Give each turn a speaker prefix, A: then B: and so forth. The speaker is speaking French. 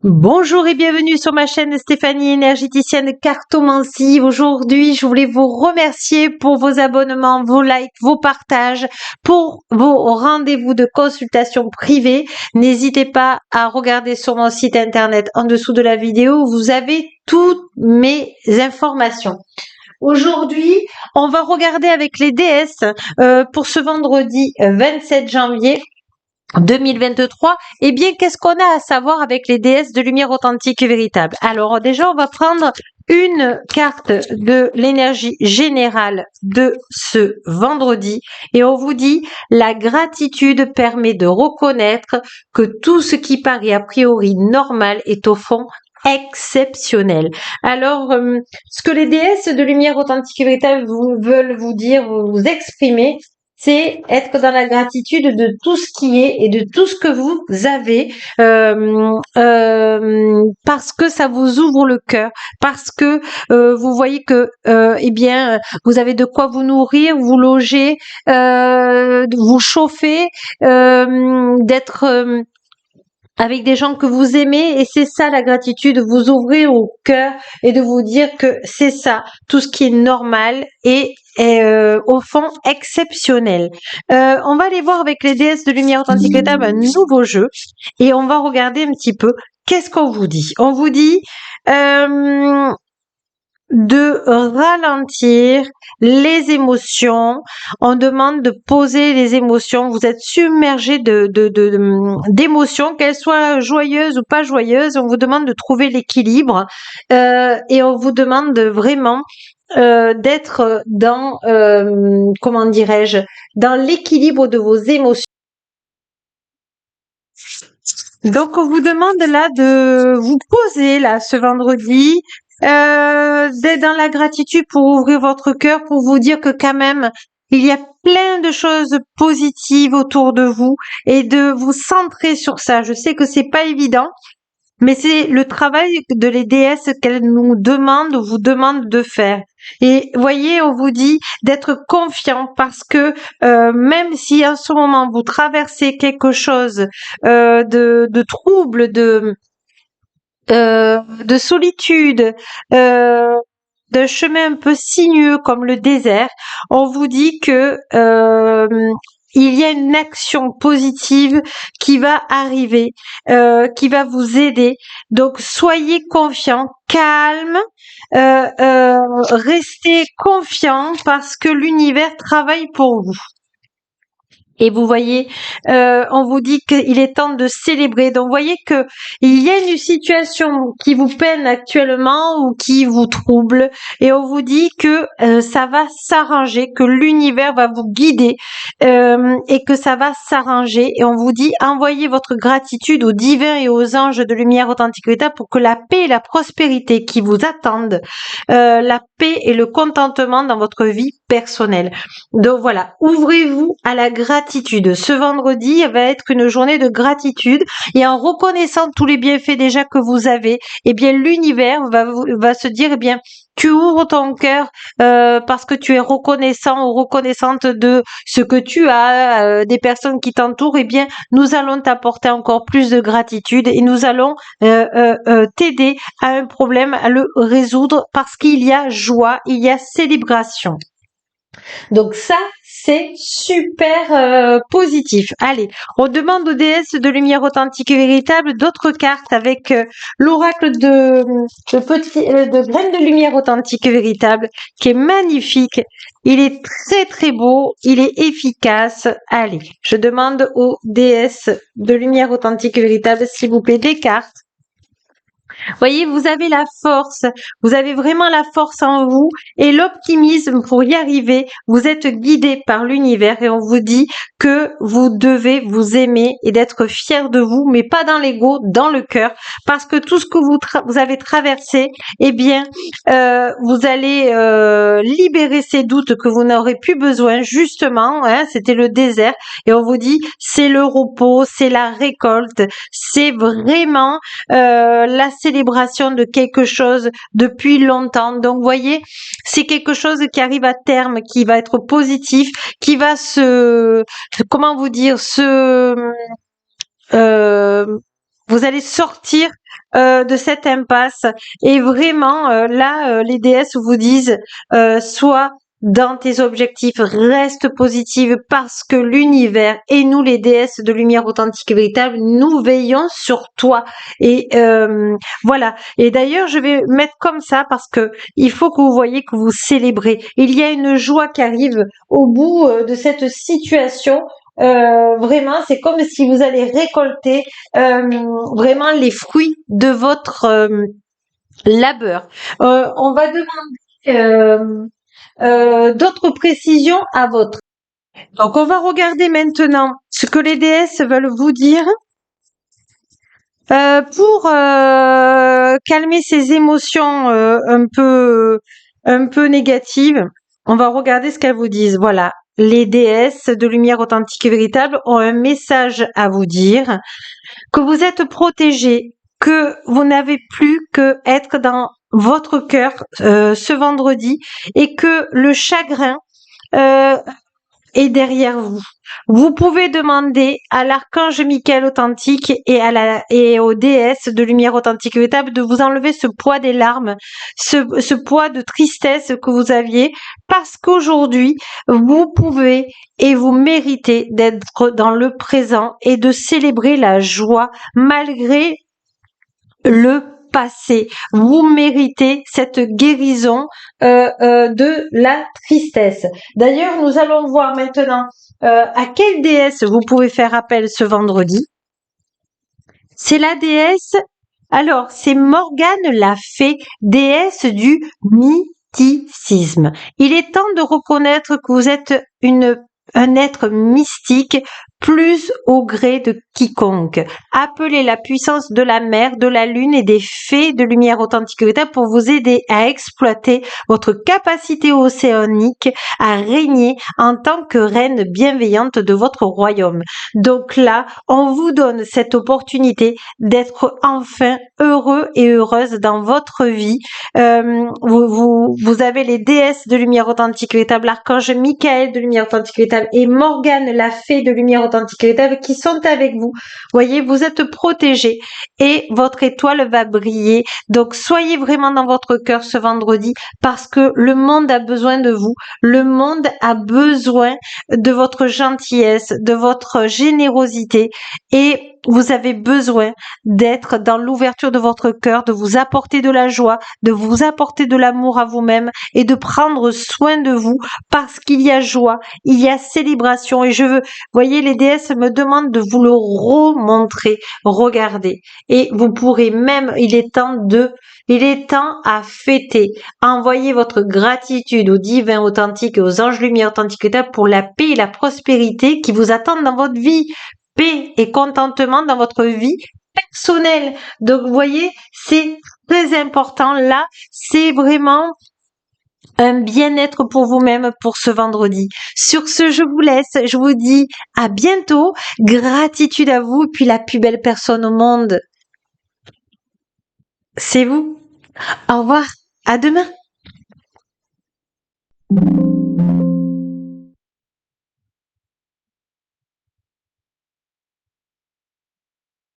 A: Bonjour et bienvenue sur ma chaîne Stéphanie énergéticienne cartomancie. Aujourd'hui, je voulais vous remercier pour vos abonnements, vos likes, vos partages, pour vos rendez-vous de consultation privée. N'hésitez pas à regarder sur mon site internet en dessous de la vidéo. Vous avez toutes mes informations. Aujourd'hui, on va regarder avec les déesses pour ce vendredi 27 janvier 2023, eh bien, qu'est-ce qu'on a à savoir avec les déesses de lumière authentique et véritable? Alors, déjà, on va prendre une carte de l'énergie générale de ce vendredi et on vous dit, la gratitude permet de reconnaître que tout ce qui paraît a priori normal est au fond exceptionnel. Alors, ce que les déesses de lumière authentique et véritable veulent vous dire, vous exprimer, c'est être dans la gratitude de tout ce qui est et de tout ce que vous avez, parce que ça vous ouvre le cœur, parce que vous voyez que, eh bien, vous avez de quoi vous nourrir, vous loger, vous chauffer, d'être avec des gens que vous aimez, et c'est ça la gratitude, vous ouvrir au cœur et de vous dire que c'est ça, tout ce qui est normal et au fond exceptionnel. On va aller voir avec les déesses de lumière authentique véritable un nouveau jeu et on va regarder un petit peu qu'est-ce qu'on vous dit. On vous dit de ralentir les émotions. On demande de poser les émotions. Vous êtes submergé d'émotions, qu'elles soient joyeuses ou pas joyeuses. On vous demande de trouver l'équilibre et on vous demande vraiment d'être dans, comment dirais-je, dans l'équilibre de vos émotions. Donc, on vous demande là de vous poser là ce vendredi, d'être dans la gratitude pour ouvrir votre cœur, pour vous dire que quand même, il y a plein de choses positives autour de vous et de vous centrer sur ça. Je sais que c'est pas évident, mais c'est le travail de les déesses qu'elles nous demandent, vous demandent de faire. Et voyez, on vous dit d'être confiant parce que même si en ce moment vous traversez quelque chose de trouble, de solitude, d'un chemin un peu sinueux comme le désert, on vous dit que il y a une action positive qui va arriver, qui va vous aider. Donc soyez confiants, calme, restez confiants parce que l'univers travaille pour vous. Et vous voyez, on vous dit qu'il est temps de célébrer. Donc, vous voyez que il y a une situation qui vous peine actuellement ou qui vous trouble, et on vous dit que ça va s'arranger, que l'univers va vous guider et que ça va s'arranger. Et on vous dit, envoyez votre gratitude aux divins et aux anges de lumière authentique véritable pour que la paix et la prospérité qui vous attendent, la paix et le contentement dans votre vie personnelle. Donc voilà, ouvrez-vous à la gratitude. Ce vendredi va être une journée de gratitude et en reconnaissant tous les bienfaits déjà que vous avez, eh bien l'univers va se dire, eh bien tu ouvres ton cœur parce que tu es reconnaissant ou reconnaissante de ce que tu as, des personnes qui t'entourent, eh bien nous allons t'apporter encore plus de gratitude et nous allons t'aider à un problème, à le résoudre parce qu'il y a joie, il y a célébration. Donc ça, c'est super positif. Allez, on demande aux déesses de lumière authentique et véritable d'autres cartes avec l'oracle de graines de lumière authentique et véritable qui est magnifique. Il est très très beau, il est efficace. Allez, je demande aux déesses de lumière authentique et véritable, s'il vous plaît, des cartes. Voyez, vous avez la force, vous avez vraiment la force en vous et l'optimisme pour y arriver. Vous êtes guidé par l'univers et on vous dit que vous devez vous aimer et d'être fier de vous, mais pas dans l'ego, dans le cœur, parce que tout ce que vous avez traversé, eh bien, vous allez libérer ces doutes que vous n'aurez plus besoin, justement, hein, c'était le désert, et on vous dit, c'est le repos, c'est la récolte, c'est vraiment la célébration de quelque chose depuis longtemps. Donc, vous voyez, c'est quelque chose qui arrive à terme, qui va être positif, qui va comment vous dire, Vous allez sortir de cette impasse. Et vraiment, là, les déesses vous disent, sois dans tes objectifs, reste positive parce que l'univers et nous, les déesses de lumière authentique et véritable, nous veillons sur toi. Et voilà. Et d'ailleurs, je vais mettre comme ça parce que il faut que vous voyez que vous célébrez. Il y a une joie qui arrive au bout de cette situation. Vraiment, c'est comme si vous allez récolter vraiment les fruits de votre labeur. On va demander d'autres précisions à votre. Donc, on va regarder maintenant ce que les déesses veulent vous dire pour calmer ces émotions un peu négatives. On va regarder ce qu'elles vous disent. Voilà. Les déesses de lumière authentique et véritable ont un message à vous dire, que vous êtes protégés, que vous n'avez plus que être dans votre cœur ce vendredi et que le chagrin euh, est derrière vous. Vous pouvez demander à l'archange Michael authentique et aux déesses de lumière authentique et véritable de vous enlever ce poids des larmes, ce poids de tristesse que vous aviez, parce qu'aujourd'hui, vous pouvez et vous méritez d'être dans le présent et de célébrer la joie malgré le passé. Vous méritez cette guérison de la tristesse. D'ailleurs, nous allons voir maintenant à quelle déesse vous pouvez faire appel ce vendredi. C'est la déesse. Alors, c'est Morgane la fée, déesse du mythicisme. Il est temps de reconnaître que vous êtes un être mystique plus au gré de quiconque. Appelez la puissance de la mer, de la lune et des fées de lumière authentique et véritable pour vous aider à exploiter votre capacité océanique à régner en tant que reine bienveillante de votre royaume. Donc là, on vous donne cette opportunité d'être enfin heureux et heureuse dans votre vie. Vous avez les déesses de lumière authentique et véritable, l'archange Michael de lumière authentique et véritable et Morgane la fée de lumière authentique et véritable qui sont avec vous. Voyez, vous êtes protégés et votre étoile va briller. Donc soyez vraiment dans votre cœur ce vendredi parce que le monde a besoin de vous. Le monde a besoin de votre gentillesse, de votre générosité et vous avez besoin d'être dans l'ouverture de votre cœur, de vous apporter de la joie, de vous apporter de l'amour à vous-même et de prendre soin de vous parce qu'il y a joie, il y a célébration et voyez, les déesses me demandent de vous le remontrer, regardez. Et vous pourrez même, il est temps à fêter. Envoyez votre gratitude aux divins authentiques et aux anges lumière authentiques pour la paix et la prospérité qui vous attendent dans votre vie. Paix et contentement dans votre vie personnelle. Donc, vous voyez, c'est très important. Là, c'est vraiment un bien-être pour vous-même pour ce vendredi. Sur ce, je vous laisse. Je vous dis à bientôt. Gratitude à vous. Et puis la plus belle personne au monde, c'est vous. Au revoir. À demain.